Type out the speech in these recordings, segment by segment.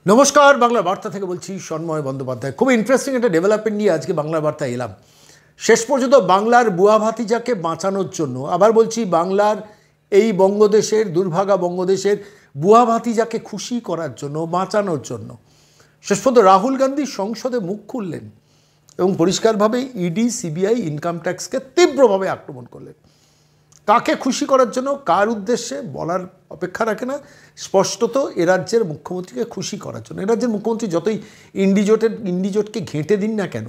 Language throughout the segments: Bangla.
নমস্কার, বাংলা বার্তা থেকে বলছি সন্ময় বন্দ্যোপাধ্যায়। খুব ইন্টারেস্টিং একটা ডেভেলপমেন্ট নিয়ে আজকে বাংলা বার্তা এলাম। শেষ পর্যন্ত বাংলার বুয়া ভাতিজাকে বাঁচানোর জন্য, আবার বলছি বাংলার এই বঙ্গদেশের দুর্ভাগা বঙ্গদেশের বুয়া ভাতিজাকে খুশি করার জন্য, বাঁচানোর জন্য শেষ পর্যন্ত রাহুল গান্ধী সংসদে মুখ খুললেন এবং পরিষ্কারভাবে ইডি, সিবিআই, ইনকাম ট্যাক্সকে তীব্রভাবে আক্রমণ করলেন। কাকে খুশি করার জন্য, কার উদ্দেশ্যে বলার অপেক্ষা রাখে না। স্পষ্টত এ রাজ্যের মুখ্যমন্ত্রীকে খুশি করার জন্য। এ রাজ্যের মুখ্যমন্ত্রী যতই ইন্ডিজোটকে ঘেঁটে দিন না কেন,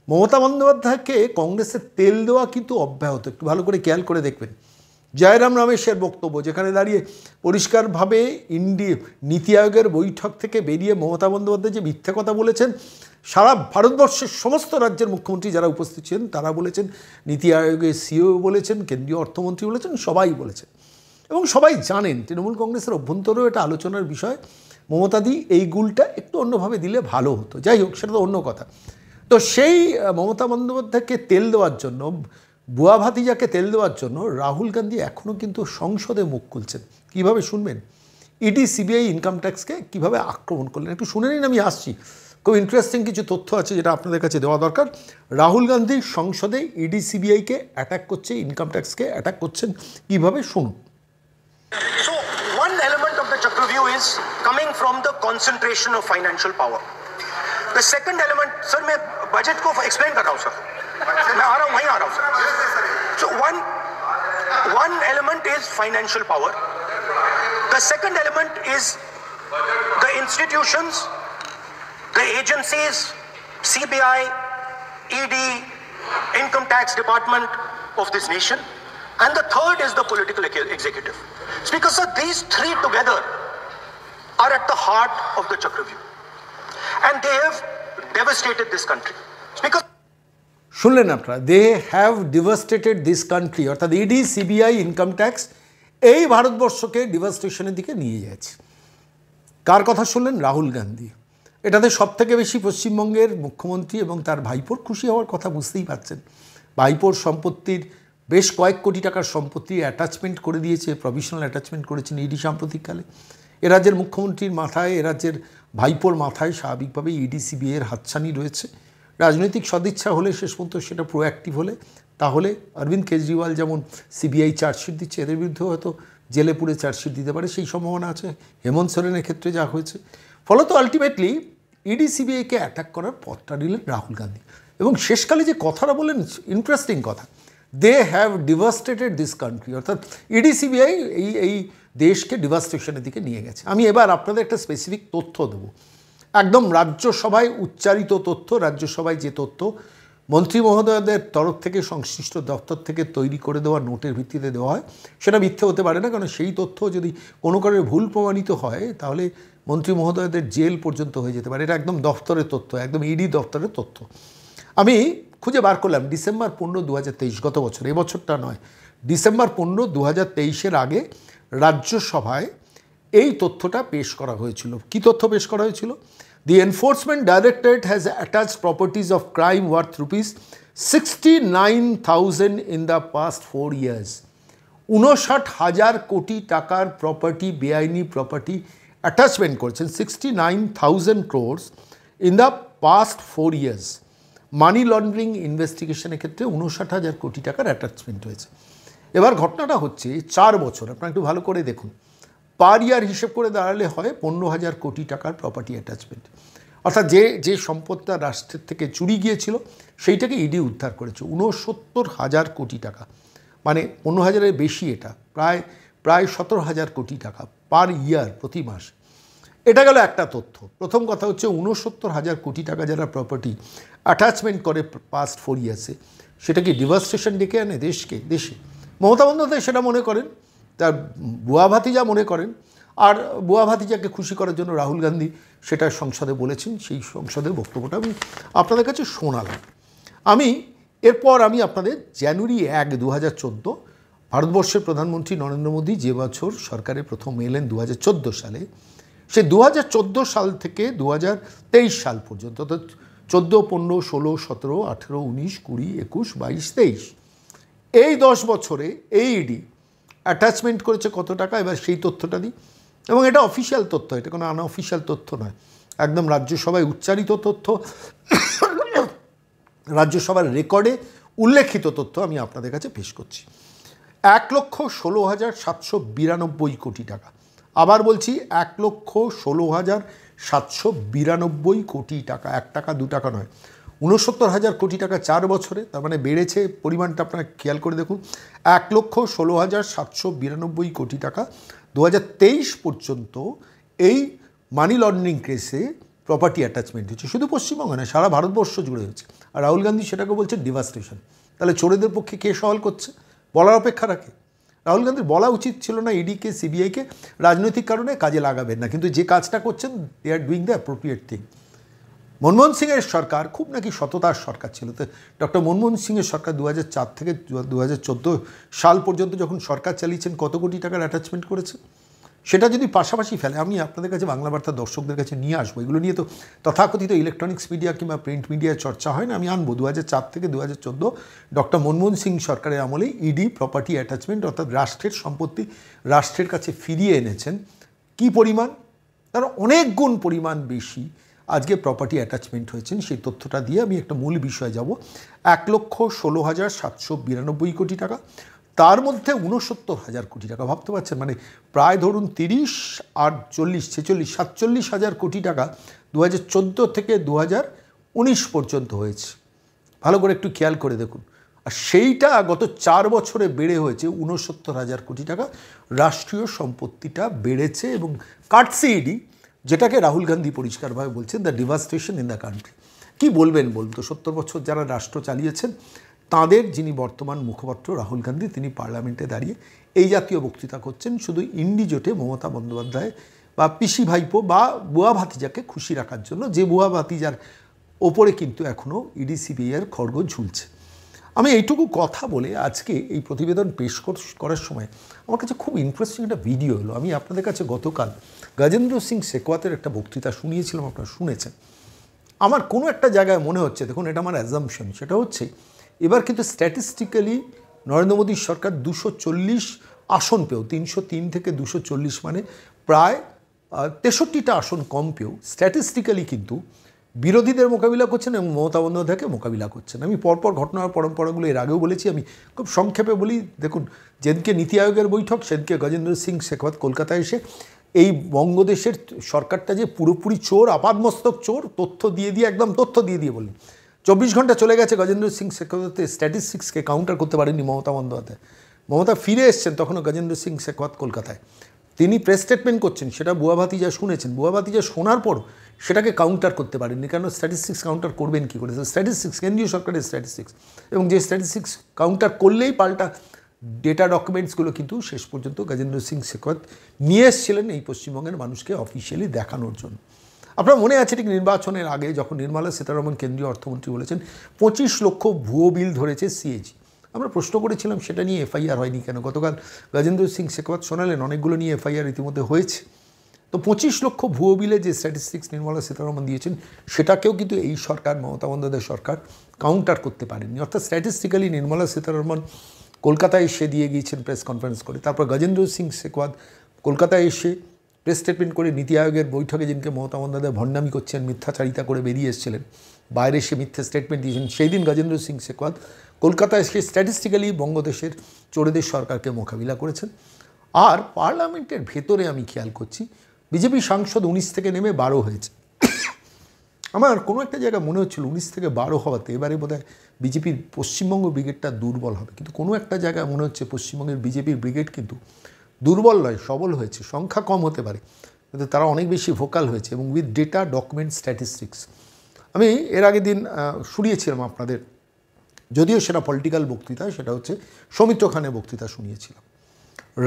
মমতা বন্দ্যোপাধ্যায়কে কংগ্রেসের তেল দেওয়া কিন্তু অব্যাহত। একটু ভালো করে খেয়াল করে দেখবেন জয়রাম রমেশের বক্তব্য, যেখানে দাঁড়িয়ে পরিষ্কারভাবে নীতি আয়োগের বৈঠক থেকে বেরিয়ে মমতা বন্দ্যোপাধ্যায় যে মিথ্যে কথা বলেছেন, সারা ভারতবর্ষের সমস্ত রাজ্যের মুখ্যমন্ত্রী যারা উপস্থিত ছিলেন তারা বলেছেন, নীতি আয়োগের সিইও বলেছেন, কেন্দ্রীয় অর্থমন্ত্রী বলেছেন, সবাই বলেছেন এবং সবাই জানেন তৃণমূল কংগ্রেসের অভ্যন্তরেও এটা আলোচনার বিষয়। মমতাদি এই গুলটা একটু অন্যভাবে দিলে ভালো হতো। যাই হোক, সেটা তো অন্য কথা। তো সেই মমতা বন্দ্যোপাধ্যায়কে তেল দেওয়ার জন্য, বুয়া ভাতিজাকে তেল দেওয়ার জন্য রাহুল গান্ধী এখনও কিন্তু সংসদে মুখ খুলছেন। কীভাবে শুনবেন? ইডি, সিবিআই, ইনকাম ট্যাক্সকে কীভাবে আক্রমণ করলেন একটু শুনে নিন। আমি আসছি, খুব ইন্টারেস্টিং কিছু তথ্য আছে যেটা আপনাদের কাছে দেওয়া দরকার। রাহুল গান্ধী সংসদে ইডি, সিবিআইকে অ্যাটাক করছে, ইনকাম ট্যাক্সকে অ্যাটাক করছেন, কীভাবে শুনুন। So one element of the Chakravyuh is coming from the concentration of financial power. The second element, sir, मैं बजट को एक्सप्लेन कर रहा हूँ सर, मैं आ रहा हूँ, वहीं आ रहा हूँ sir. So one element is financial power. The second element is the institutions, the agencies, CBI, ED, Income Tax Department of this nation. And the third is the political executive. Speaker sir, these three together are at the heart of the Chakravyuh. And they have devastated this country. Speaker, শুনলেন আপনারা, they have devastated this country, অর্থাৎ ইডি, সিবিআই, ইনকাম ট্যাক্স এই ভারতবর্ষকে ডিভাস্টেশনের দিকে নিয়ে যাচ্ছে। কার কথা শুনলেন? রাহুল গান্ধী। এটাতে সবথেকে বেশি পশ্চিমবঙ্গের মুখ্যমন্ত্রী এবং তার ভাইপোর খুশি হওয়ার কথা বুঝতেই পারছেন। ভাইপোর সম্পত্তির বেশ কয়েক কোটি টাকার সম্পত্তি অ্যাটাচমেন্ট করে দিয়েছে, প্রভিশনাল অ্যাটাচমেন্ট করেছেন ইডি সাম্প্রতিককালে। এ রাজ্যের মুখ্যমন্ত্রীর মাথায়, এ রাজ্যের ভাইপোর মাথায় স্বাভাবিকভাবে ইডি, সিবিআইয়ের হাতছানি রয়েছে। রাজনৈতিক সদিচ্ছা হলে, শেষ পর্যন্ত সেটা প্রোঅ্যাক্টিভ হলে, তাহলে অরবিন্দ কেজরিওয়াল যেমন সিবিআই চার্জশিট দিচ্ছে, এদের বিরুদ্ধে হয়তো জেলে পুরে চার্জশিট দিতে পারে, সেই সম্ভাবনা আছে। হেমন্ত সোরেনের ক্ষেত্রে যা হয়েছে। ফলত আলটিমেটলি ইডি, সিবিআইকে অ্যাটাক করার পথটা নিলেন রাহুল গান্ধী। এবং শেষকালে যে কথাটা বললেন, ইন্টারেস্টিং কথা, they have devastated this country, অর্থাৎ ইডি, সিবিআই এই দেশকে ডিভাস্টেশনের দিকে নিয়ে গেছে। আমি এবার আপনাদের একটা স্পেসিফিক তথ্য দেবো, একদম রাজ্যসভায় উচ্চারিত তথ্য। রাজ্যসভায় যে তথ্য মন্ত্রী মহোদয়দের তরফ থেকে, সংশ্লিষ্ট দপ্তর থেকে তৈরি করে দেওয়া নোটের ভিত্তিতে দেওয়া হয়, সেটা মিথ্যে হতে পারে না। কারণ সেই তথ্য যদি কোনো কারণে ভুল প্রমাণিত হয়, তাহলে মন্ত্রী মহোদয়দের জেল পর্যন্ত হয়ে যেতে পারে। এটা একদম দপ্তরের তথ্য, একদম ইডি দপ্তরের তথ্য। আমি খুঁজে বার করলাম ডিসেম্বর 15, 2023, গত বছর, এবছরটা নয়, ডিসেম্বর 15, 2023-এর আগে রাজ্যসভায় এই তথ্যটা পেশ করা হয়েছিল। কী তথ্য পেশ করা হয়েছিল? The enforcement directorate has attached properties of crime worth ₹69,000 in the past 4 years। 59,000 কোটি টাকার প্রপার্টি, বেআইনি প্রপার্টি অ্যাটাচমেন্ট করেছেন, 69,000 crores in the past 4 years। Money laundering ইনভেস্টিগেশনের ক্ষেত্রে 59,000 কোটি টাকার অ্যাটাচমেন্ট হয়েছে। এবার ঘটনাটা হচ্ছে 4 বছর, আপনারা একটু ভালো করে দেখুন, পার ইয়ার হিসেব করে দাঁড়ালে হয় 15,000 কোটি টাকার প্রপার্টি অ্যাটাচমেন্ট। অর্থাৎ যে সম্পদটা রাষ্ট্রের থেকে চুরি গিয়েছিল সেইটাকে ইডি উদ্ধার করেছে, 69,000 কোটি টাকা, মানে 15,000-এর বেশি, এটা প্রায় 17,000 কোটি টাকা পার ইয়ার, প্রতি মাস। এটা গেল একটা তথ্য। প্রথম কথা হচ্ছে 69,000 কোটি টাকা যারা প্রপার্টি অ্যাটাচমেন্ট করে পাস্ট 4 years-এ, সেটা কি ডিভাস্টেশন ডেকে আনে দেশে? মমতা বন্দ্যোপাধ্যায় সেটা মনে করেন, তার বুয়া ভাতিজা মনে করেন, আর বুয়া ভাতিজাকে খুশি করার জন্য রাহুল গান্ধী সেটা সংসদে বলেছেন। সেই সংসদের বক্তব্যটা আমি আপনাদের কাছে শোনালাম। এরপর আমি আপনাদের জানুয়ারি 1, 2014, ভারতবর্ষের প্রধানমন্ত্রী নরেন্দ্র মোদী যে বছর সরকারে প্রথম এলেন 2014 সালে, সে 2014 সাল থেকে 2023 সাল পর্যন্ত, অর্থাৎ 14, 15, 16, 17, 18, 19, 20, 21, 22, 23, এই 10 বছরে এই ইডি অ্যাটাচমেন্ট করেছে কত টাকা? এবার সেই তথ্যটা দিই। এবং এটা অফিসিয়াল তথ্য, এটা কোনো আনঅফিসিয়াল তথ্য নয়, একদম রাজ্যসভায় উচ্চারিত তথ্য, রাজ্যসভার রেকর্ডে উল্লেখিত তথ্য আমি আপনাদের কাছে পেশ করছি। 1,16,792 কোটি টাকা, আবার বলছি 1,16,792 কোটি টাকা, 1 টাকা 2 টাকা নয়, 69,000 কোটি টাকা 4 বছরে, তার মানে বেড়েছে পরিমাণটা, আপনারা খেয়াল করে দেখুন। 1,16,792 কোটি টাকা 2023 পর্যন্ত এই মানি লন্ডারিং কেসে প্রপার্টি অ্যাটাচমেন্ট হচ্ছে, শুধু পশ্চিমবঙ্গে না, সারা ভারতবর্ষ জুড়ে হচ্ছে। আর রাহুল গান্ধী সেটাকে বলছে ডিভাস্টেশন। তাহলে চোরেদের পক্ষে কে সওয়াল করছে, বলার অপেক্ষা রাখে? রাহুল গান্ধীর বলা উচিত ছিল না ইডিকে, সিবিআইকে রাজনৈতিক কারণে কাজে লাগাবেন না, কিন্তু যে কাজটা করছেন they are doing the appropriate thing. Manmohan সিংয়ের সরকার খুব নাকি সততার সরকার ছিল, তো ডক্টর মনমোহন সিংয়ের সরকার 2004 থেকে 2014 সাল পর্যন্ত যখন সরকার চালিয়েছেন কত কোটি টাকার অ্যাটাচমেন্ট করেছে, সেটা যদি পাশাপাশি ফেলে, আমি আপনাদের কাছে বাংলা বার্তা দর্শকদের কাছে নিয়ে আসবো, এগুলো নিয়ে তো তথাকথিত ইলেকট্রনিক্স মিডিয়া কিংবা প্রিন্ট মিডিয়ায় চর্চা হয় না, আমি আনবো 2004 থেকে 2014 ডক্টর মনমোহন সিং সরকারের আমলে ইডি প্রপার্টি অ্যাটাচমেন্ট অর্থাৎ রাষ্ট্রের সম্পত্তি রাষ্ট্রের কাছে ফিরিয়ে এনেছেন। কি পরিমাণ? তার অনেক গুণ পরিমাণ বেশি আজকে প্রপার্টি অ্যাটাচমেন্ট হয়েছেন, সেই তথ্যটা দিয়ে আমি একটা মূল বিষয়ে যাব। 1,16,792 কোটি টাকা, তার মধ্যে 69,000 কোটি টাকা, ভাবতে পারছেন, মানে প্রায় ধরুন 30 আর 40 46 47,000 কোটি টাকা 2014 থেকে 2019 পর্যন্ত হয়েছে। ভালো করে একটু খেয়াল করে দেখুন। আর সেইটা গত 4 বছরে বেড়ে হয়েছে 69,000 কোটি টাকা। রাষ্ট্রীয় সম্পত্তিটা বেড়েছে এবং কাটছে ইডি, যেটাকে রাহুল গান্ধী পরিষ্কারভাবে বলছেন the devastation in the country. কী বলবেন বলুন তো, 70 বছর যারা রাষ্ট্র চালিয়েছেন তাদের যিনি বর্তমান মুখপাত্র রাহুল গান্ধী, তিনি পার্লামেন্টে দাঁড়িয়ে এই জাতীয় বক্তৃতা করছেন শুধু ইন্ডি জোটে মমতা বন্দ্যোপাধ্যায় বা পিসি ভাইপো বা বুয়া ভাতিজাকে খুশি রাখার জন্য, যে বুয়া ভাতিজার ওপরে কিন্তু এখনও ইডি সিবিআইয়ের খড়গ ঝুলছে। আমি এইটুকু কথা বলে আজকে এই প্রতিবেদন পেশ করার সময় আমার কাছে খুব ইন্টারেস্টিং একটা ভিডিও এলো। আমি আপনাদের কাছে গতকাল গজেন্দ্র সিং শেখাওয়াতের একটা বক্তৃতা শুনিয়েছিলাম, আপনারা শুনেছেন। আমার কোনো একটা জায়গায় মনে হচ্ছে, দেখুন এটা আমার অ্যাজাম্পশন, সেটা হচ্ছে এবার কিন্তু স্ট্যাটিস্টিক্যালি নরেন্দ্র মোদীর সরকার 240 আসন পেয়েও, 303 থেকে 240 মানে প্রায় 63টা আসন কম পেয়েও স্ট্যাটিস্টিক্যালি কিন্তু বিরোধীদের মোকাবিলা করছেন এবং মমতা বন্দ্যোপাধ্যায়কে মোকাবিলা করছেন। আমি পরপর ঘটনার পরম্পরাগুলো এর আগেও বলেছি, আমি খুব সংক্ষেপে বলি। দেখুন, যেদিনকে নীতি আয়োগের বৈঠক, সেদিনকে গজেন্দ্র সিং শেখাওয়াত কলকাতায় এসে এই বঙ্গদেশের সরকারটা যে পুরোপুরি চোর, আপাদমস্তক চোর, তথ্য দিয়ে একদম তথ্য দিয়ে বললেন। 24 ঘন্টা চলে গেছে, গজেন্দ্র সিং শেখাওয়াতের স্ট্যাটিস্টিক্সকে কাউন্টার করতে পারেননি মমতা বন্দ্যোপাধ্যায়। মমতা ফিরে এসছেন তখনও গজেন্দ্র সিং শেখাওয়াত কলকাতায়, তিনি প্রেস স্টেটমেন্ট করছেন, সেটা বুয়া ভাতিজা শুনেছেন। বুয়া ভাতিজা শোনার পর সেটাকে কাউন্টার করতে পারেননি, কেন স্ট্যাটিস্টিক্স কাউন্টার করবেন কী করে? স্ট্যাটিস্টিক্স কেন্দ্রীয় সরকারের স্ট্যাটিস্টিক্স, এবং যে স্ট্যাটিস্টিক্স কাউন্টার করলেই পাল্টা ডেটা ডকুমেন্টসগুলো কিন্তু শেষ পর্যন্ত গজেন্দ্র সিং শেখাওয়াত নিয়ে এসেছিলেন এই পশ্চিমবঙ্গের মানুষকে অফিসিয়ালি দেখানোর জন্য। আপনার মনে আছে ঠিক নির্বাচনের আগে যখন নির্মলা সীতারমণ কেন্দ্রীয় অর্থমন্ত্রী বলেছেন 25 লক্ষ ভুয়ো বিল ধরেছে সিএজি, আমরা প্রশ্ন করেছিলাম সেটা নিয়ে এফআইআর হয়নি কেন। গতকাল গজেন্দ্র সিং শেখাওয়াত শোনালেন অনেকগুলো নিয়ে এফআইআর ইতিমধ্যে হয়েছে। তো 25 লক্ষ ভুয়ো বিলে যে স্ট্যাটিস্টিক্স নির্মলা সীতারমণ দিয়েছেন, সেটাকেও কিন্তু এই সরকার, মমতা বন্দ্যোপাধ্যায় সরকার কাউন্টার করতে পারেননি। অর্থাৎ স্ট্যাটিস্টিক্যালি নির্মলা সীতারমণ কলকাতায় এসে দিয়ে গিয়েছেন প্রেস কনফারেন্স করে, তারপর গজেন্দ্র সিং শেখাওয়াত কলকাতায় এসে প্রেস স্টেটমেন্ট করে নীতি আয়োগের বৈঠকে যেদিনকে মমতা বন্দ্যোপাধ্যায় ভণ্ডামি করছেন, মিথ্যাচারিতা করে বেরিয়ে এসেছিলেন, বাইরে এসে মিথ্যে স্টেটমেন্ট দিয়েছেন, সেই দিন গজেন্দ্র সিং শেখাওয়াত কলকাতায় এসে স্ট্যাটিস্টিক্যালি বঙ্গদেশের চোরেদের সরকারকে মোকাবিলা করেছেন। আর পার্লামেন্টের ভেতরে আমি খেয়াল করছি বিজেপি সাংসদ 19 থেকে নেমে 12 হয়েছে। আমার কোনো একটা জায়গায় মনে হচ্ছিল 19 থেকে 12 হওয়াতে এবারে বোধহয় বিজেপির পশ্চিমবঙ্গ ব্রিগেডটা দুর্বল হবে, কিন্তু কোনো একটা জায়গায় মনে হচ্ছে পশ্চিমবঙ্গের বিজেপির ব্রিগেড কিন্তু দুর্বল নয়, সবল হয়েছে। সংখ্যা কম হতে পারে, কিন্তু তারা অনেক বেশি ভোকাল হয়েছে এবং উইথ ডেটা ডকুমেন্ট স্ট্যাটিস্টিক্স। আমি এর আগের দিন শুনিয়েছিলাম আপনাদের, যদিও সেটা পলিটিক্যাল বক্তৃতা, সেটা হচ্ছে সৌমিত্র খানের বক্তৃতা শুনিয়েছিলাম।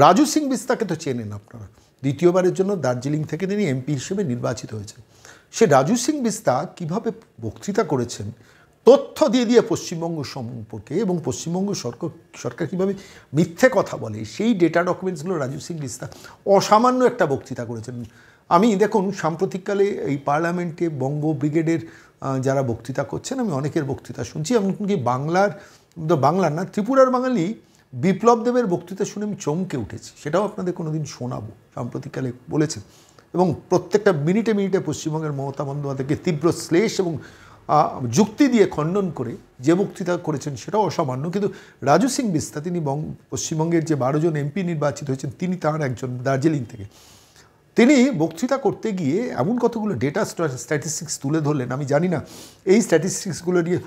রাজু সিং বিস্তাকে তো চেনেন আপনারা, দ্বিতীয়বারের জন্য দার্জিলিং থেকে তিনি এমপি হিসেবে নির্বাচিত হয়েছেন। সে রাজু সিং বিস্তা কীভাবে বক্তৃতা করেছেন তথ্য দিয়ে পশ্চিমবঙ্গ সম্পর্কে, এবং পশ্চিমবঙ্গ সরকার কীভাবে মিথ্যে কথা বলে, সেই ডেটা ডকুমেন্টসগুলো রাজু সিং বিস্তা অসামান্য একটা বক্তৃতা করেছেন। আমি দেখুন সাম্প্রতিককালে এই পার্লামেন্টে বঙ্গ ব্রিগেডের যারা বক্তৃতা করছেন, আমি অনেকের বক্তৃতা শুনছি, এমনকি বাংলার না ত্রিপুরার বাঙালি বিপ্লব দেবের বক্তৃতা শুনে আমি চমকে উঠেছি, সেটাও আপনাদের কোনোদিন শোনাবো, সাম্প্রতিককালে বলেছেন। এবং প্রত্যেকটা মিনিটে মিনিটে পশ্চিমবঙ্গের মমতা বন্দ্যোপাধ্যায়কে তীব্র শ্লেষ এবং যুক্তি দিয়ে খণ্ডন করে যে বক্তৃতা করেছেন সেটাও অসামান্য। কিন্তু রাজু সিং বিস্তা, তিনি পশ্চিমবঙ্গের যে 12 জন এমপি নির্বাচিত হয়েছেন, তিনি তার একজন, দার্জিলিং থেকে। তিনি বক্তৃতা করতে গিয়ে এমন কতগুলো ডেটা স্ট্যাটিস্টিক্স তুলে ধরলেন, আমি জানি না এই স্ট্যাটিস্টিক্সগুলো নিয়ে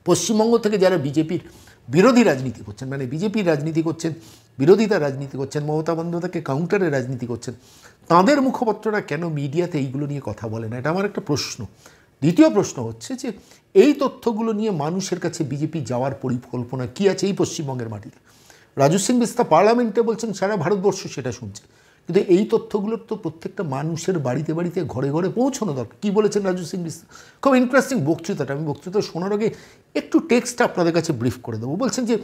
পশ্চিমবঙ্গ থেকে যারা বিজেপির বিরোধী রাজনীতি করছেন, মানে বিজেপির রাজনীতি করছেন, বিরোধিতার রাজনীতি করছেন, মমতা বন্দ্যোপাধ্যায়কে কাউন্টারের রাজনীতি করছেন, তাদের মুখপত্ররা কেন মিডিয়াতে এইগুলো নিয়ে কথা বলে না, এটা আমার একটা প্রশ্ন। দ্বিতীয় প্রশ্ন হচ্ছে যে এই তথ্যগুলো নিয়ে মানুষের কাছে বিজেপি যাওয়ার পরিকল্পনা কী আছে এই পশ্চিমবঙ্গের মাটিতে? রাজু সিং বিস্তা পার্লামেন্টে বলছেন সারা ভারতবর্ষ সেটা শুনছে, কিন্তু এই তথ্যগুলোর তো প্রত্যেকটা মানুষের বাড়িতে বাড়িতে ঘরে ঘরে পৌঁছানো দরকার। কী বলেছেন রাজু সিং বিস্তা? খুব ইন্টারেস্টিং বক্তৃতাটা, আমি বক্তৃতা শোনার আগে একটু টেক্সটটা আপনাদের কাছে ব্রিফ করে দেবো। বলছেন যে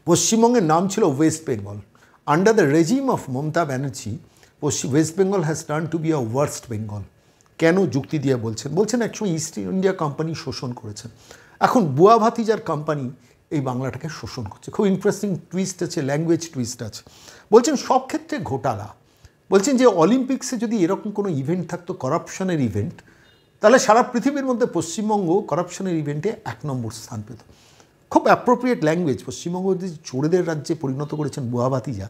পশ্চিমবঙ্গের নাম ছিল West Bengal. Under the regime of Mamata Banerjee, West Bengal has turn to be a worst Bengal. কেন? যুক্তি দিয়ে বলছেন একসময় ইস্ট ইন্ডিয়া কোম্পানি শোষণ করেছেন, এখন বুয়া ভাতিজার কোম্পানি এই বাংলাটাকে শোষণ করছে। খুব ইন্টারেস্টিং টুইস্ট আছে, ল্যাঙ্গুয়েজ টুইস্ট আছে। বলছেন সব ক্ষেত্রে ঘোটালা। বলছেন যে অলিম্পিক্সে যদি এরকম কোনো ইভেন্ট থাকতো, করাপশনের ইভেন্ট, তাহলে সারা পৃথিবীর মধ্যে পশ্চিমবঙ্গ করাপশনের ইভেন্টে 1 নম্বর স্থান পেত। খুব অ্যাপ্রোপ্রিয়েট ল্যাঙ্গুয়েজ। পশ্চিমবঙ্গ যে চোরেদের রাজ্যে পরিণত করেছেন বুয়া ভাতিজা,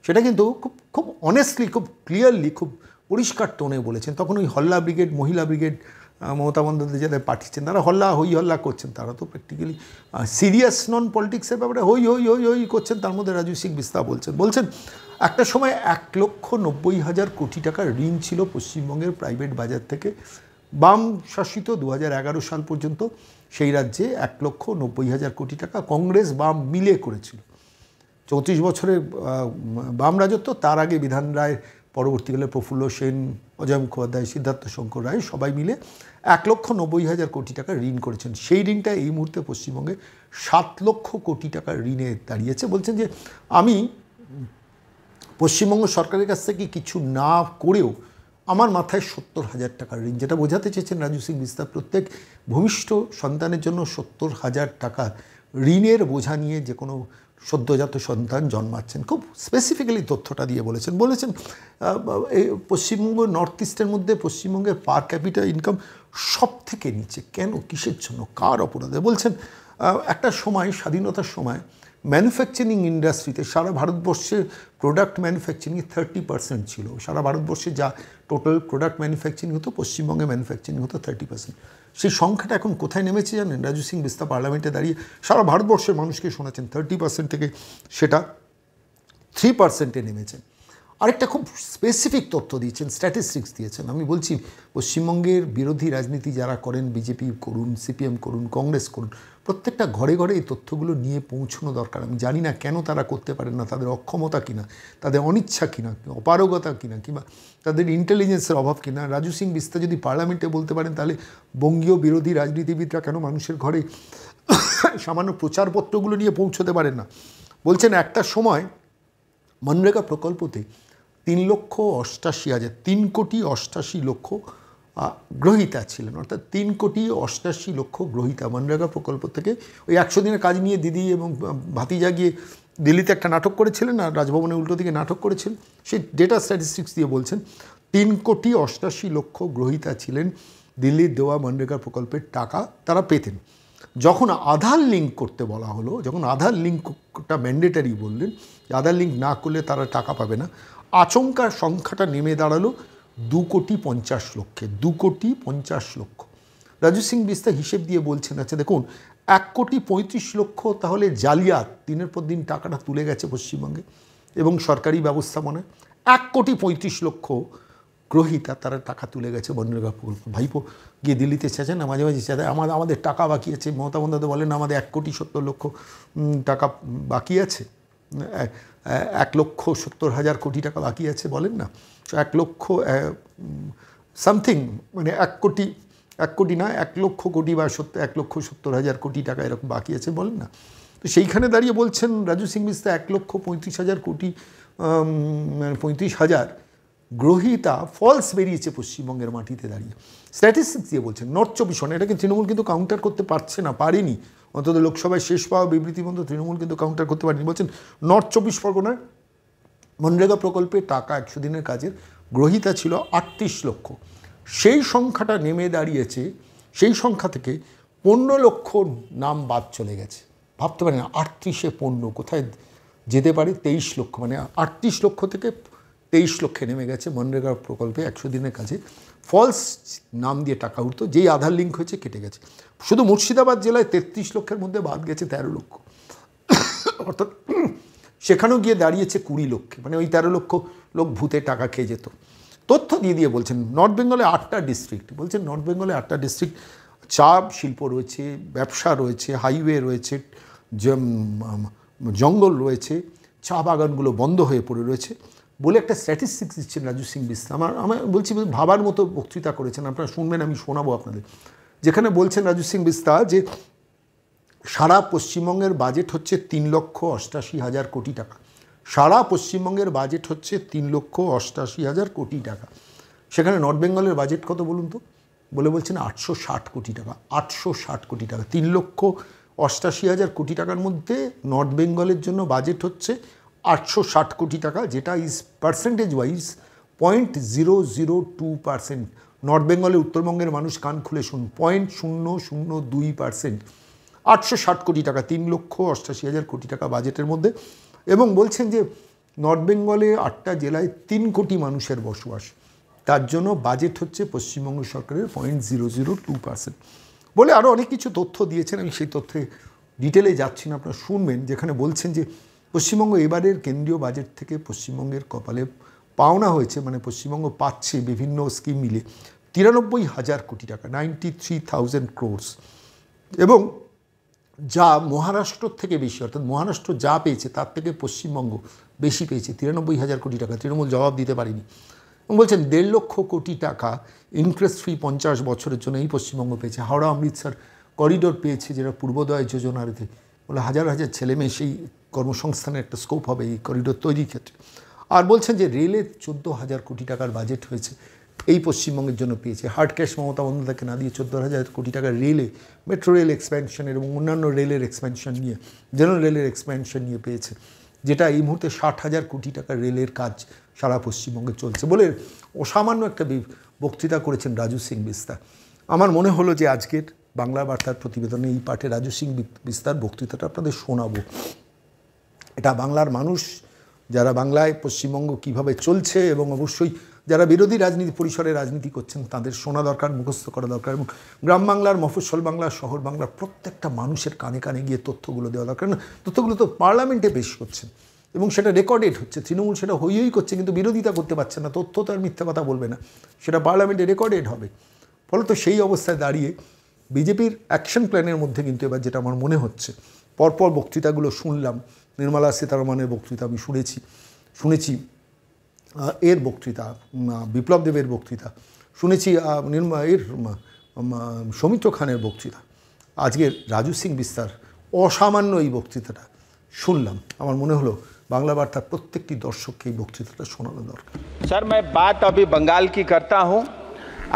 সেটা কিন্তু খুব অনেস্টলি, খুব ক্লিয়ারলি, খুব পরিষ্কার টোনে বলেছেন। তখন ওই হল্লা ব্রিগেড, মহিলা ব্রিগেড মমতা বন্দ্যোপাধ্যায় যাদের পাঠিয়েছেন, তারা হই হল্লা করছেন, তারা তো প্র্যাকটিক্যালি সিরিয়াস নন পলিটিক্সের ব্যাপারে হই হই হই হই করছেন। তার মধ্যে রাজু সিং বিস্তা বলছেন একটা সময় 1,90,000 কোটি টাকার ঋণ ছিল পশ্চিমবঙ্গের প্রাইভেট বাজার থেকে। বাম শাসিত 2011 সাল পর্যন্ত সেই রাজ্যে 1,90,000 কোটি টাকা কংগ্রেস বাম মিলে করেছিল। 34 বছরের বাম রাজত্ব, তার আগে বিধান রায়, পরবর্তীকালে প্রফুল্ল সেন, অজয় মুখোপাধ্যায়, সিদ্ধার্থ শঙ্কর রায় সবাই মিলে 1,90,000 কোটি টাকা ঋণ করেছেন। সেই ঋণটা এই মুহূর্তে পশ্চিমবঙ্গে 7 লক্ষ কোটি টাকার ঋণে দাঁড়িয়েছে। বলছেন যে আমি পশ্চিমবঙ্গ সরকারের কাছ থেকে কিছু না করেও আমার মাথায় 70,000 টাকার ঋণ, যেটা বোঝাতে চেয়েছেন রাজু সিং বিস্তা, প্রত্যেক ভূমিষ্ঠ সন্তানের জন্য 70,000 টাকা ঋণের বোঝা নিয়ে যে কোনো সদ্যজাত সন্তান জন্মাচ্ছেন। খুব স্পেসিফিক্যালি তথ্যটা দিয়ে বলেছেন এই পশ্চিমবঙ্গ, নর্থ ইস্টের মধ্যে পশ্চিমবঙ্গের পার ক্যাপিটা ইনকাম সব থেকে নিচে। কেন? কিসের জন্য? কার অপরাধে? বলছেন একটা সময়, স্বাধীনতার সময় ম্যানুফ্যাকচারিং ইন্ডাস্ট্রিতে সারা ভারতবর্ষে প্রোডাক্ট ম্যানুফ্যাকচারিং 30% ছিল। সারা ভারতবর্ষে যা টোটাল প্রোডাক্ট ম্যানুফ্যাকচারিং হতো, পশ্চিমবঙ্গে ম্যানুফ্যাকচারিং হতো 30%। সেই সংখ্যাটা এখন কোথায় নেমেছে জানেন? রাজু সিং বিস্তা পার্লামেন্টে দাঁড়িয়ে সারা ভারতবর্ষের মানুষকে শোনাচ্ছেন 30% থেকে সেটা 3%-এ নেমেছে। আরেকটা খুব স্পেসিফিক তথ্য দিয়েছেন, স্ট্যাটিস্টিক্স দিয়েছেন। আমি বলছি পশ্চিমবঙ্গের বিরোধী রাজনীতি যারা করেন, বিজেপি করুন, সিপিএম করুন, কংগ্রেস করুন, প্রত্যেকটা ঘরে ঘরে এই তথ্যগুলো নিয়ে পৌঁছানো দরকার। আমি জানি না কেন তারা করতে পারেন না, তাদের অক্ষমতা কিনা, তাদের অনিচ্ছা কিনা, অপারগতা কিনা, কিংবা তাদের ইন্টেলিজেন্সের অভাব কিনা। রাজু সিং বিস্তা যদি পার্লামেন্টে বলতে পারেন, তাহলে বঙ্গীয় বিরোধী রাজনীতিবিদরা কেন মানুষের ঘরে সামান্য প্রচারপত্রগুলো নিয়ে পৌঁছতে পারেন না? বলছেন একটা সময় মনরেগা প্রকল্পতে 3,88,000 গ্রহীতা ছিলেন, অর্থাৎ 3,88,00,000 গ্রহীতা মনরেগা প্রকল্প থেকে। ওই 100 দিনের কাজ নিয়ে দিদি এবং ভাতিজা গিয়ে দিল্লিতে একটা নাটক করেছিলেন, আর রাজভবনের উল্টো দিকে নাটক করেছিলেন। সেই ডেটা স্ট্যাটিস্টিক্স দিয়ে বলছেন 3,88,00,000 গ্রহীতা ছিলেন দিল্লির দেওয়া মনরেগা প্রকল্পের টাকা তারা পেতেন। যখন আধার লিঙ্ক করতে বলা হলো, যখন আধার লিঙ্কটা ম্যান্ডেটারি বললেন, আধার লিঙ্ক না করলে তারা টাকা পাবে না, আচমকা সংখ্যাটা নেমে দাঁড়ালো 2,50,00,000। 2,50,00,000। রাজু সিং বিস্তা হিসেব দিয়ে বলছেন, আচ্ছা দেখুন, 1,35,00,000 তাহলে জালিয়াত, দিনের পর দিন টাকাটা তুলে গেছে পশ্চিমবঙ্গে এবং সরকারি ব্যবস্থাপনায়। 1,35,00,000 গ্রহীতা তারা টাকা তুলে গেছে মনরেগা প্রকল্প। ভাইপো গিয়ে দিল্লিতে চেঁচেন না মাঝে মাঝে, চেঁচে আমাদের টাকা বাকি আছে। মমতা বন্দ্যোপাধ্যায় বলেন আমাদের 1,70,00,000 টাকা বাকি আছে, 1,70,000 কোটি টাকা বাকি আছে বলেন না। 1 লক্ষ সামথিং, মানে 1 কোটি না, 1 লক্ষ কোটি বা 1,70,000 কোটি টাকা এরকম বাকি আছে বলেন না। তো সেইখানে দাঁড়িয়ে বলছেন রাজু সিং বিস্তা 1,35,000 কোটি, 35,000 গ্রহীতা ফলস বেরিয়েছে পশ্চিমবঙ্গের মাটিতে দাঁড়িয়ে। স্ট্যাটিস্টিক্স দিয়ে বলছেন। নর্থ 24 ঘণ্টা, এটাকে তৃণমূল কিন্তু কাউন্টার করতে পারছে না, পারেনি। অন্তত লোকসভায় শেষ পাওয়া বিবৃতি মতো তৃণমূল কিন্তু কাউন্টার করতে পারেনি। বলছেন নর্থ 24 পরগনায় মনরেগা প্রকল্পে টাকা 100 দিনের কাজের গ্রহীতা ছিল 38 লক্ষ, সেই সংখ্যাটা নেমে দাঁড়িয়েছে, সেই সংখ্যা থেকে 15 লক্ষ নাম বাদ চলে গেছে। ভাবতে পারেন 38-এ 15 কোথায় যেতে পারে 23 লক্ষ, মানে 38 লক্ষ থেকে 23 লক্ষে নেমে গেছে মনরেগা প্রকল্পে 100 দিনের কাজে। ফলস নাম দিয়ে টাকা উঠতো, যেই আধার লিঙ্ক হয়েছে কেটে গেছে। শুধু মুর্শিদাবাদ জেলায় 33 লক্ষের মধ্যে বাদ গেছে 13 লক্ষ, অর্থাৎ সেখানেও গিয়ে দাঁড়িয়েছে 20 লক্ষে, মানে ওই 13 লক্ষ লোক ভূতে টাকা খেয়ে যেত। তথ্য দিয়ে বলছেন নর্থ বেঙ্গলে 8টা ডিস্ট্রিক্ট, বলছেন নর্থ বেঙ্গলে 8টা ডিস্ট্রিক্ট চা শিল্প রয়েছে, ব্যবসা রয়েছে, হাইওয়ে রয়েছে, জঙ্গল রয়েছে, চা বাগানগুলো বন্ধ হয়ে পড়ে রয়েছে বলে একটা স্ট্যাটিস্টিক্স দিচ্ছেন রাজু সিং বিস্তা। আমার বলছি ভাবার মতো বক্তৃতা করেছেন, আপনারা শুনবেন, আমি শোনাবো আপনাদের। যেখানে বলছেন রাজু সিং বিস্তা যে সারা পশ্চিমবঙ্গের বাজেট হচ্ছে 3,88,000 কোটি টাকা। সারা পশ্চিমবঙ্গের বাজেট হচ্ছে 3,88,000 কোটি টাকা। সেখানে নর্থ বেঙ্গলের বাজেট কত বলুন তো? বলছেন 860 কোটি টাকা। 860 কোটি টাকা, 3,88,000 কোটি টাকার মধ্যে নর্থ বেঙ্গলের জন্য বাজেট হচ্ছে 860 কোটি টাকা, যেটা ইজ পার্সেন্টেজ ওয়াইজ 0.002%। নর্থ বেঙ্গলে উত্তরবঙ্গের মানুষ কান খুলে শুনুন, 0.002%। 860 কোটি টাকা 3,88,000 কোটি টাকা বাজেটের মধ্যে। এবং বলছেন যে নর্থ বেঙ্গলে 8টা জেলায় 3 কোটি মানুষের বসবাস, তার জন্য বাজেট হচ্ছে পশ্চিমবঙ্গ সরকারের 0.002% বলে আরও অনেক কিছু তথ্য দিয়েছেন। আমি সেই তথ্যে ডিটেলে যাচ্ছি না, আপনারা শুনবেন। যেখানে বলছেন যে পশ্চিমবঙ্গ এবারের কেন্দ্রীয় বাজেট থেকে পশ্চিমবঙ্গের কপালে পাওনা হয়েছে, মানে পশ্চিমবঙ্গ পাচ্ছে বিভিন্ন স্কিম মিলে 93,000 কোটি টাকা, 93,000 crores। এবং যা মহারাষ্ট্র থেকে বেশি, অর্থাৎ মহারাষ্ট্র যা পেয়েছে তার থেকে পশ্চিমবঙ্গ বেশি পেয়েছে, 93,000 কোটি টাকা। তৃণমূল জবাব দিতে পারেনি। এবং বলছেন 1.5 লক্ষ কোটি টাকা ইন্টারেস্ট ফ্রি 50 বছরের জন্য এই পশ্চিমবঙ্গ পেয়েছে। হাওড়া অমৃতসর করিডোর পেয়েছে, যেটা পূর্বোদয় যোজনাতে বলে হাজার হাজার ছেলেমেয়ে সেই কর্মসংস্থানের একটা স্কোপ হবে এই করিডোর তৈরির ক্ষেত্রে। আর বলছেন যে রেলে 14,000 কোটি টাকার বাজেট হয়েছে, এই পশ্চিমবঙ্গের জন্য পেয়েছে। হার্ড ক্যাশ মমতা বন্দ্যোপাধ্যায়কে না দিয়ে 14,000 কোটি টাকা রেলে, মেট্রো রেল এক্সপ্যানশনের এবং অন্যান্য রেলের এক্সপ্যানশন নিয়ে, জেনারেল রেলের এক্সপ্যানশন নিয়ে পেয়েছে, যেটা এই মুহূর্তে 60,000 কোটি টাকার রেলের কাজ সারা পশ্চিমবঙ্গে চলছে বলে অসামান্য একটা বক্তৃতা করেছেন রাজু সিং বিস্তা। আমার মনে হলো যে আজকের বাংলা বার্তার প্রতিবেদনে এই পাঠে রাজু সিং বিস্তার বক্তৃতাটা আপনাদের শোনাবো। এটা বাংলার মানুষ যারা বাংলায় পশ্চিমবঙ্গ কিভাবে চলছে এবং অবশ্যই যারা বিরোধী রাজনীতি পরিসরে রাজনীতি করছেন তাদের শোনা দরকার, মুখস্থ করা দরকার। এবং গ্রাম বাংলার, মফস্বল বাংলার, শহর বাংলার প্রত্যেকটা মানুষের কানে কানে গিয়ে তথ্যগুলো দেওয়া দরকার। না, তথ্যগুলো তো পার্লামেন্টে পেশ করছেন এবং সেটা রেকর্ডেড হচ্ছে। তৃণমূল সেটা হই করছে, কিন্তু বিরোধিতা করতে পারছে না। তথ্য তো আর মিথ্যা কথা বলবে না, সেটা পার্লামেন্টে রেকর্ডেড হবে। ফলত সেই অবস্থায় দাঁড়িয়ে বিজেপির অ্যাকশন প্ল্যানের মধ্যে কিন্তু এবার যেটা আমার মনে হচ্ছে, পরপর বক্তৃতাগুলো শুনলাম, নির্মলা সীতারমণের বক্তৃতা আমি শুনেছি এর বক্তৃতা, বিপ্লব দেবের বক্তৃতা শুনেছি, সৌমিত্র খানের বক্তৃতা, আজকের রাজু সিং বিস্তার অসামান্য এই বক্তৃতাটা শুনলাম। আমার মনে হলো বাংলা বার্তার প্রত্যেকটি দর্শককে এই বক্তৃতাটা শোনানো দরকার। सर, मैं बात अभी बंगाल की करता हूं।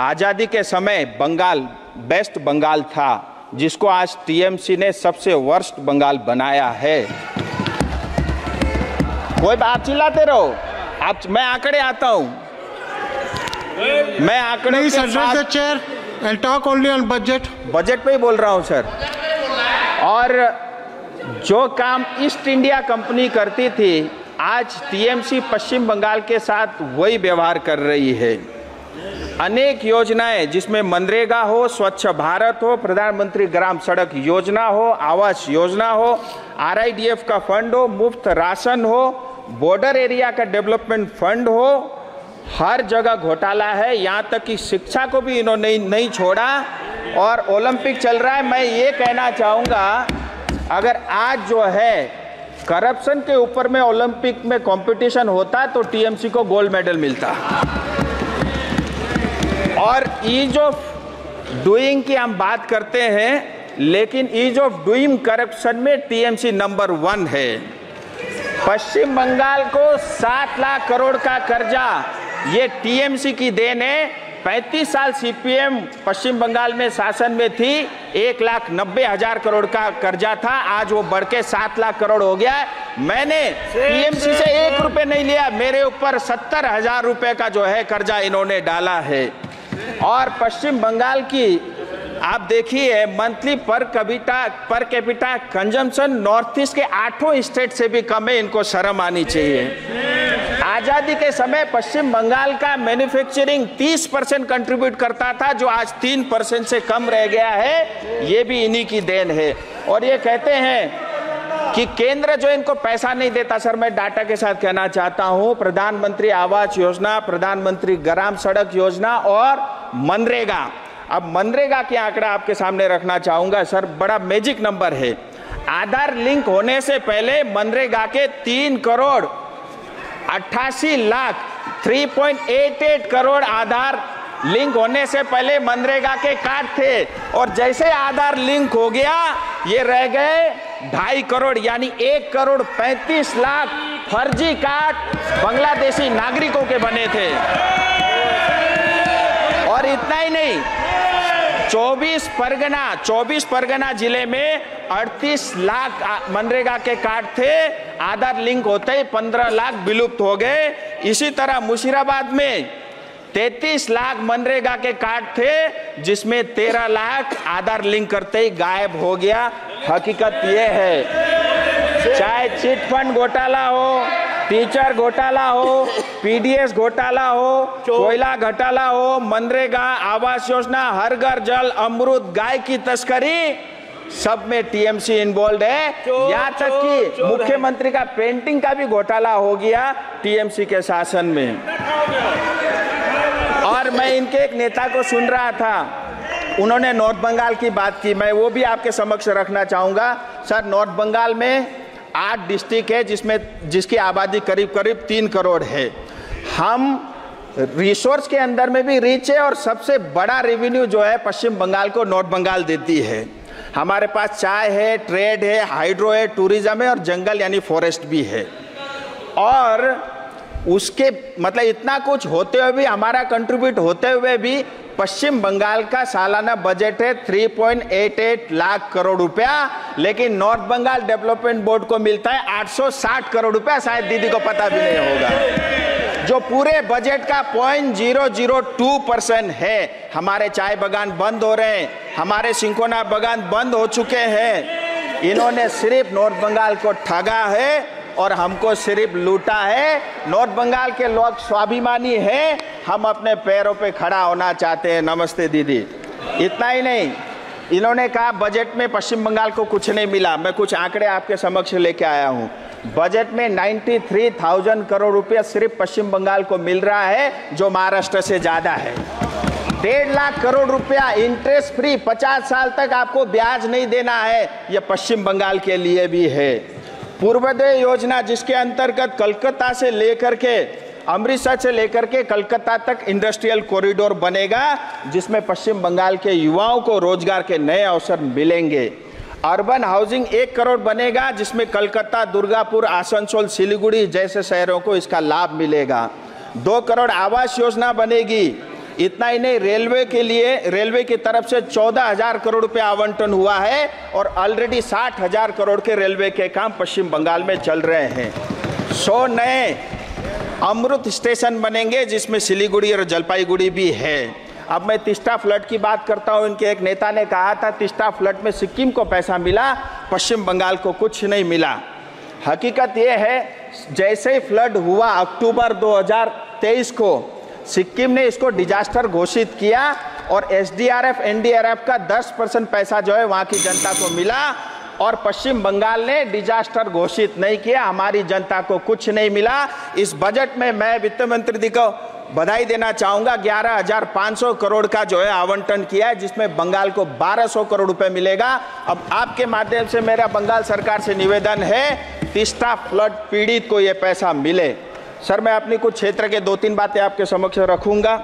आज़ादी के समय बंगाल बेस्ट बंगाल था, जिसको आज टीएमसी ने सबसे वर्स्ट बंगाल बनाया है। कोई आप चिल्लाते रहो, मैं आंकड़े आता हूं, मैं आंकड़े के साथ chair and talk only on budget पे ही बोल रहा हूं सर। और जो काम ईस्ट इंडिया कंपनी करती थी, आज टीएमसी पश्चिम बंगाल के साथ वही व्यवहार कर रही है। अनेक योजनाएं, जिसमें मनरेगा हो, स्वच्छ भारत हो, प्रधानमंत्री ग्राम सड़क योजना हो, आवास योजना हो, आरआईडीएफ का फंड हो, मुफ्त राशन हो, बॉर्डर एरिया का डेवलपमेंट फंड हो, हर जगह घोटाला है। यहाँ तक कि शिक्षा को भी इन्होंने नहीं छोड़ा। और ओलंपिक चल रहा है, मैं ये कहना चाहूँगा, अगर आज जो है करप्शन के ऊपर में ओलंपिक में कंपटीशन होता तो टीएमसी को गोल्ड मेडल मिलता। और ईज ऑफ डूइंग की हम बात करते हैं, लेकिन ईज ऑफ डूइंग करप्शन में टीएमसी नंबर 1 है। पश्चिम बंगाल को 7 लाख करोड़ का कर्जा ये टीएमसी की देन है। 35 साल सीपीएम पश्चिम बंगाल में शासन में थी, 1,90,000 करोड़ का कर्जा था, आज वो बढ़ के 7 लाख करोड़ हो गया है। मैंने टीएमसी से 1 रुपए नहीं लिया, मेरे ऊपर 70,000 रुपए का जो है कर्जा इन्होंने डाला है। और पश्चिम बंगाल की आप देखिए monthly per capita consumption north east के 8 स्टेट से भी कम है, इनको शर्म आनी चाहिए। आजादी के समय पश्चिम बंगाल का मैन्युफैक्चरिंग 30% कंट्रीब्यूट करता था, जो आज 3% से कम रह गया है, ये भी इन्हीं की देन है। और ये कहते हैं कि केंद्र जो इनको पैसा नहीं देता, सर मैं डाटा के साथ कहना चाहता हूं, प्रधानमंत्री आवास योजना, प्रधानमंत्री ग्राम सड़क योजना और मनरेगा। अब मनरेगा के आंकड़ा आपके सामने रखना चाहूंगा सर, बड़ा मैजिक नंबर है। आधार लिंक होने से पहले मनरेगा के 3,88,00,000 करोड़ आधार लिंक होने से पहले मनरेगा के कार्ड थे, और जैसे आधार लिंक हो गया ये रह गए 2.5 करोड़, यानी 1,35,00,000 फर्जी कार्ड बांग्लादेशी नागरिकों के बने थे। और इतना ही नहीं, 24 परगना जिले में 38 लाख मनरेगा के कार्ड थे, आधार लिंक होते ही 15 लाख विलुप्त हो गए। इसी तरह मुशीराबाद में 33 लाख मनरेगा के कार्ड थे, जिसमें 13 लाख आधार लिंक करते ही गायब हो गया। हकीकत यह है, चाहे चिट फंड घोटाला हो, टीचर घोटाला हो, पीडीएस घोटाला हो, कोयला घोटाला हो, मनरेगा, आवास योजना, हर घर जल, अमृत, गाय की तस्करी, सब में टीएमसी इन्वॉल्व है। यहाँ तक कि मुख्यमंत्री का पेंटिंग का भी घोटाला हो गया टीएमसी के शासन में। और मैं इनके एक नेता को सुन रहा था, उन्होंने नॉर्थ बंगाल की बात की, मैं वो भी आपके समक्ष रखना चाहूंगा। सर नॉर्थ बंगाल में 8 डिस्ट्रिक्ट है, जिसकी आबादी करीब 3 करोड़ है। हम रिसोर्स के अंदर में भी रिच है, और सबसे बड़ा रेवेन्यू जो है पश्चिम बंगाल को नॉर्थ बंगाल देती है। हमारे पास चाय है, ट्रेड है, हाइड्रो है, टूरिज्म है, और जंगल यानी फॉरेस्ट भी है। और उसके मतलब इतना कुछ होते हुए भी, हमारा कंट्रीब्यूट होते हुए भी, पश्चिम बंगाल का सालाना बजट है 3.88 लाख करोड़ रुपया, लेकिन नॉर्थ बंगाल डेवलपमेंट बोर्ड को मिलता है 860 करोड़ रुपया, शायद दीदी को पता भी नहीं होगा, जो पूरे बजट का 0.002% है। हमारे चाय बागान बंद हो रहे हैं, हमारे सिंकोना बागान बंद हो चुके हैं। इन्होंने सिर्फ नॉर्थ बंगाल को ठगा है और हमको सिर्फ लूटा है। नॉर्थ बंगाल के लोग स्वाभिमानी हैं, हम अपने पैरों पे खड़ा होना चाहते हैं। नमस्ते दीदी। इतना ही नहीं, इन्होंने कहा बजट में पश्चिम बंगाल को कुछ नहीं मिला। मैं कुछ आंकड़े आपके समक्ष लेके आया हूँ। बजट में 93,000 करोड़ रुपया सिर्फ पश्चिम बंगाल को मिल रहा है, जो महाराष्ट्र से ज्यादा है। 1.5 लाख करोड़ रुपया इंटरेस्ट फ्री, 50 साल तक आपको ब्याज नहीं देना है, यह पश्चिम बंगाल के लिए भी है। पूर्वोदय योजना, जिसके अंतर्गत कलकत्ता से लेकर के अमृतसर से लेकर के कलकत्ता तक इंडस्ट्रियल कॉरिडोर बनेगा, जिसमें पश्चिम बंगाल के युवाओं को रोजगार के नए अवसर मिलेंगे। अर्बन हाउसिंग 1 करोड़ बनेगा, जिसमें कलकत्ता, दुर्गापुर, आसनसोल, सिलीगुड़ी जैसे शहरों को इसका लाभ मिलेगा। 2 करोड़ आवास योजना बनेगी। इतना ही नहीं, रेलवे के लिए रेलवे की तरफ से 14,000 करोड़ रुपया आवंटन हुआ है, और ऑलरेडी 60,000 करोड़ के रेलवे के काम पश्चिम बंगाल में चल रहे हैं। 100 नए अमृत स्टेशन बनेंगे, जिसमें सिलीगुड़ी और जलपाईगुड़ी भी है। अब मैं तीस्ता फ्लड की बात करता हूं। इनके एक नेता ने कहा था तीस्ता फ्लड में सिक्किम को पैसा मिला, पश्चिम बंगाल को कुछ नहीं मिला। हकीकत यह है, जैसे ही फ्लड हुआ अक्टूबर 2023 को, सिक्किम ने इसको डिजास्टर घोषित किया, और एसडीआरएफ एनडीआरएफ का 10% पैसा जो है वहां की जनता को मिला, और पश्चिम बंगाल ने डिजास्टर घोषित नहीं किया। हमारी जनता को कुछ नहीं मिला। इस बजट में मैं वित्त मंत्री जी को बधाई देना चाहूंगा। 11,500 करोड़ का जो है आवंटन किया है, जिसमें बंगाल को 1,200 करोड़ रुपए मिलेगा। अब आपके माध्यम से मेरा बंगाल सरकार से निवेदन है, तीस्ता फ्लड पीड़ित को यह पैसा मिले। सर मैं अपनी कुछ क्षेत्र के 2-3 बातें आपके समक्ष रखूंगा।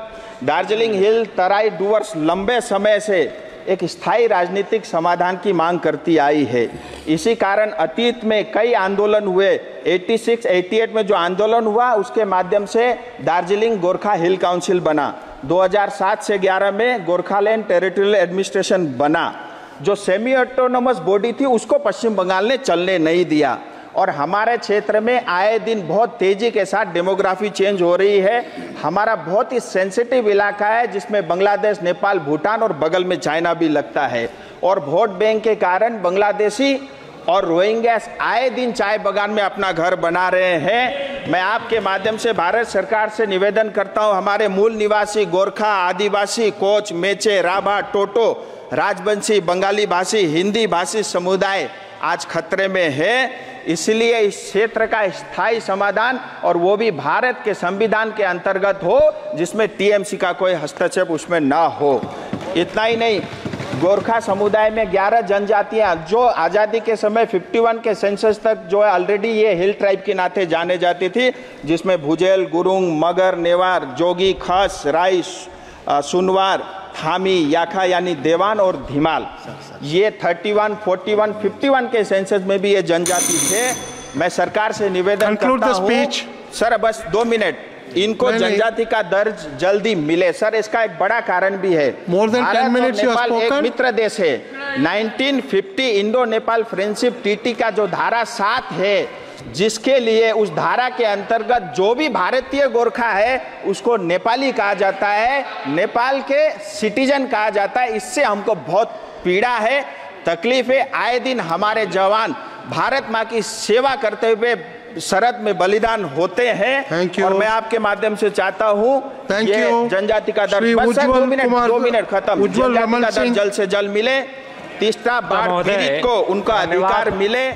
दार्जिलिंग हिल तराई डूवर्स लंबे समय से एक स्थायी राजनीतिक समाधान की मांग करती आई है। इसी कारण अतीत में कई आंदोलन हुए। 86-88 में जो आंदोलन हुआ, उसके माध्यम से दार्जिलिंग गोरखा हिल काउंसिल बना। 2007 से 11 में गोरखालैंड टेरिटोरियल एडमिनिस्ट्रेशन बना, जो सेमी ऑटोनोमस बॉडी थी उसको पश्चिम बंगाल ने चलने नहीं दिया। और हमारे क्षेत्र में आए दिन बहुत तेजी के साथ डेमोग्राफी चेंज हो रही है। हमारा बहुत ही सेंसिटिव इलाका है जिसमें बांग्लादेश, नेपाल, भूटान और बगल में चाइना भी लगता है। और वोट बैंक के कारण बांग्लादेशी और रोहिंग्या आए दिन चाय बागान में अपना घर बना रहे हैं। मैं आपके माध्यम से भारत सरकार से निवेदन करता हूं, हमारे मूल निवासी गोरखा, आदिवासी, कोच, मेचे, राभा, टोटो, राजवंशी, बंगाली भाषी, हिंदी भाषी समुदाय आज खतरे में है। इसलिए इस क्षेत्र का स्थायी समाधान, और वो भी भारत के संविधान के अंतर्गत हो, जिसमें टीएमसी का कोई हस्तक्षेप उसमें ना हो। इतना ही नहीं, गोरखा समुदाय में 11 जनजातियां जो आज़ादी के समय 51 के सेंसस तक जो है ऑलरेडी ये हिल ट्राइब के नाते जाने जाती थी, जिसमें भुजेल, गुरुंग, मगर, नेवार, जोगी, खस, राई, सुनवार, थामी, याखा यानी देवान और धीमाल, ये 31, 41, 51 के सेंसस में भी ये जनजाति थे। मैं सरकार से निवेदन करता हूं, सर बस 2 मिनट, इनको जनजाति का दर्ज जल्दी मिले। सर इसका एक बड़ा कारण भी है, नेपाल एक मित्र देश है। 1950 इंडो नेपाल फ्रेंडशिप टीटी का जो धारा 7 है, जिसके लिए उस धारा के अंतर्गत जो भी भारतीय गोरखा है उसको नेपाली कहा जाता है, नेपाल के सिटीजन कहा जाता है। इससे हमको बहुत पीड़ा है, तकलीफ है। आए दिन हमारे जवान भारत माँ की सेवा करते हुए सरहद में बलिदान होते हैं। और मैं आपके माध्यम से चाहता हूँ ये जनजाति का दर्ज, बस सर 2 मिनट खत्म, जनजाति का दर्ज जल्द से जल्द मिले, तीसरा बार पीड़ित को उनका अधिकार मिले।